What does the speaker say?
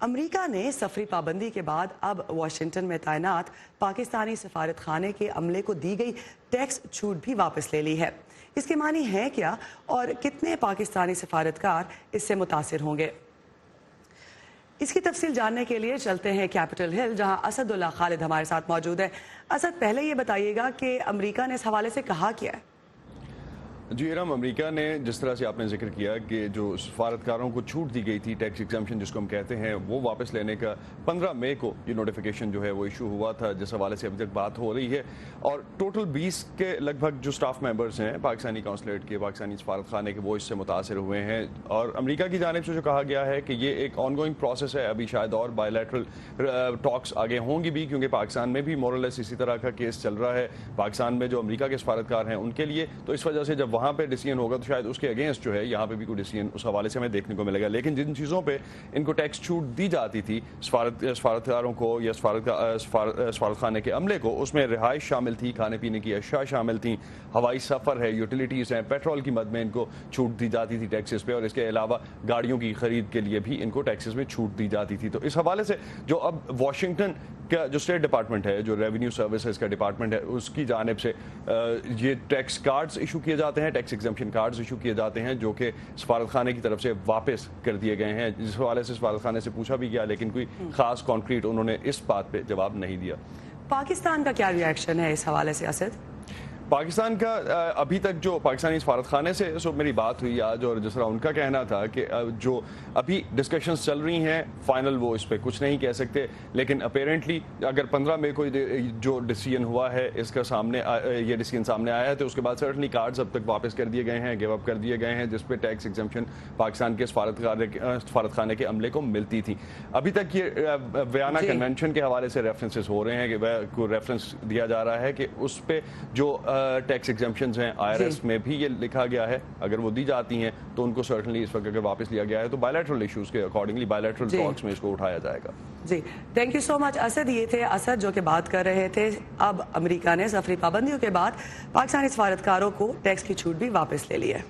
America ने सफरी पाबंदी के बाद अब वाशिंगटन में तैनात पाकिस्तानी सफारत खाने के अमले को दी गई टैक्स छूट भी वापस ले ली है। इसके मानी है क्या और कितने पाकिस्तानी सफारतकार इससे मुतासिर होंगे? इसकी तफसील जानने के लिए चलते हैं कैपिटल हिल, जहां असदुल्ला खालिद हमारे साथ मौजूद है। असद, पहले ये बताइएगा कि अमेरिका ने इस हवाले से कहा क्या है? जी इरम, अमेरिका ने जिस तरह से आपने जिक्र किया कि जो सफारतकारों को छूट दी गई थी, टैक्स एग्जम्पशन जिसको हम कहते हैं, वो वापस लेने का 15 मई को ये नोटिफिकेशन जो है वो इशू हुआ था, जिस हवाले से अभी तक बात हो रही है। और टोटल 20 के लगभग जो स्टाफ मेंबर्स हैं पाकिस्तानी कौंसलेट के, पाकिस्तानी सफारत खाने के, वो इससे मुतासर हुए हैं। और अमेरिका की जानिब से जो कहा गया है कि ये एक ऑनगोइंग प्रोसेस है, अभी शायद और बायलैटरल टॉक्स आगे होंगी भी, क्योंकि पाकिस्तान में भी मोरलेस इसी तरह का केस चल रहा है पाकिस्तान में जो अमेरिका के सफारतकार हैं उनके लिए। तो इस वजह से जब वहाँ पे डिसीजन होगा तो शायद उसके अगेंस्ट जो है यहाँ पे भी कोई डिसीजन उस हवाले से हमें देखने को मिलेगा। लेकिन जिन चीज़ों पे इनको टैक्स छूट दी जाती थी सफारतकारों को या सफारत खाने के अमले को, उसमें रिहाइश शामिल थी, खाने पीने की अशिया शामिल थी, हवाई सफ़र है, यूटिलिटीज़ हैं, पेट्रोल की मद में इनको छूट दी जाती थी टैक्सेस पे। और इसके अलावा गाड़ियों की खरीद के लिए भी इनको टैक्सेस में छूट दी जाती थी। तो इस हवाले से जो अब वाशिंगटन का जो स्टेट डिपार्टमेंट है, जो रेवेन्यू सर्विसेज का डिपार्टमेंट है, उसकी जानिब से ये टैक्स कार्ड्स इशू किए जाते हैं, टैक्स एग्जम्पशन कार्ड्स इशू किए जाते हैं, जो कि सफारत खाने की तरफ से वापस कर दिए गए हैं। जिस हवाले से सफारत खाने से पूछा भी गया, लेकिन कोई खास कॉन्क्रीट उन्होंने इस बात पे जवाब नहीं दिया। पाकिस्तान का क्या रिएक्शन है इस हवाले से असद? पाकिस्तान का अभी तक जो पाकिस्तानी सफारत खाने से मेरी बात हुई आज, और जिस तरह उनका कहना था कि जो अभी डिस्कशंस चल रही हैं, फाइनल वो इस पर कुछ नहीं कह सकते। लेकिन अपेरेंटली अगर 15 मई को जो डिसीजन हुआ है इसका ये डिसीजन सामने आया है, तो उसके बाद सर्टनली कार्ड्स अब तक वापस कर दिए गए हैं, गिव अप कर दिए गए हैं, जिस पे टैक्स एग्जम्पशन पाकिस्तान के सफारत खाने के अमले को मिलती थी। अभी तक ये वियना कन्वेंशन के हवाले से रेफरेंसेस हो रहे हैं कि वह को रेफरेंस दिया जा रहा है कि उस पर जो टैक्स एग्जम्पशंस हैं IRS में भी ये लिखा गया है, अगर वो दी जाती हैं तो उनको सर्टनली इस वक्त अगर वापस लिया गया है तो बायलैटरल इश्यूज के अकॉर्डिंगली बायलैटरल टॉक्स में इसको उठाया जाएगा। जी, thank you so much Asad. ये थे असद जो कि बात कर रहे थे अब अमेरिका ने सफरी पाबंदियों के बाद पाकिस्तानी सफारतकारों को टैक्स की छूट भी वापस ले ली है।